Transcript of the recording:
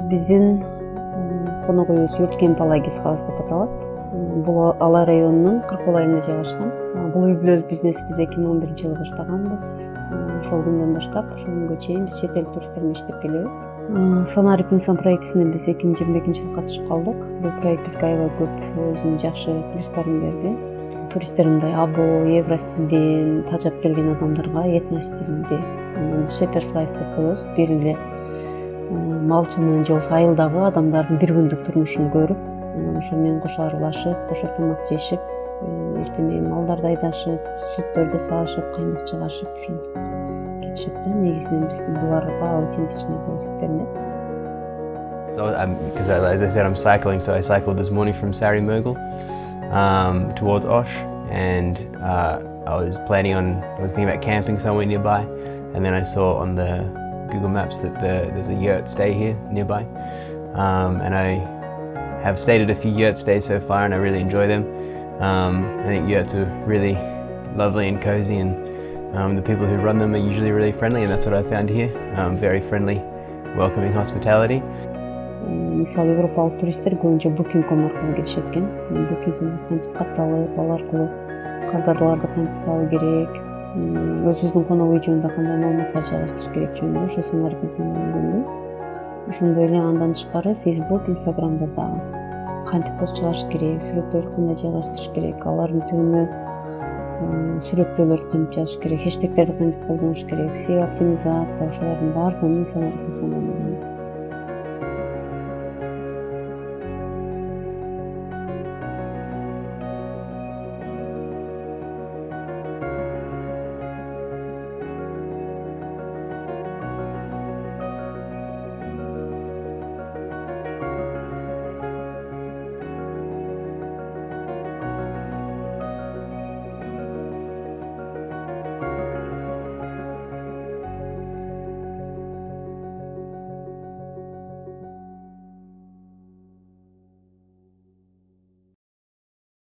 Биздин конок үйүбүз Yurt Camp Alay Guesthouse деп аталат. Бул Алай районунун Кыркол айылында жайгашкан. Бул үй бүлөлүк бизнес биз 2011-жылы баштаганбыз. Ошол күндөн баштап ошол күнгө чейин биз чет эл туристтер менен иштеп келебиз. Санарип Инсан проектисине биз 2022-жылы катышып калдык. Бул проект бизге аябай көп өзүнүн жакшы плюстарын берди. Туристтер мындай або, евро стилден тажап келген адамдарга этно стилде, анан shepherd's life деп коебуз. Бир эле малчынын же болбосо айылдагы адамдардын бир күндүк турмушун көрүп, анан ошо менен кошо аралашып, кошо тамак жешип, эртең менен малдарды айдашып, сүттөрдү саашып, каймак чыгашып, ушинтип кетишет да. Негизинен биздин буларга аутентичный болуп эсептелинет. So, because as I said, I'm cycling, so I cycled this morning from Sarimurgal towards Osh, and I was thinking about camping somewhere nearby, and then I saw on the Google Maps that there's a yurt stay here nearby, and I have stayed at a few yurt stays so far, and I really enjoy them. I think yurts are really lovely and cozy, and the people who run them are usually really friendly, and that's what I found here. Very friendly, welcoming hospitality. Мисалы европалык туристтер көбүнчө Booking.com аркылуу келишет экен. Booking.com кантип кат алып, ал аркылуу кардарларды кантип алуу керек, өзүбүздүн конок үй жөнүндө кандай маалыматтар жайгаштырыш керек жөнүндө ошо Санарип Инсан үйрөндүм. Ошондой эле андан тышкары Facebook, Instagramда дагы кантип пост чыгарыш керек, сүрөттөрдү кандай жайгаштырыш керек, алардын түбүнө сүрөттөөлөрдү кантип жазыш керек, хэштегтерди кантип колдонуш керек, SEO оптимизация, ошолордун баардыгын Санарип Инсандан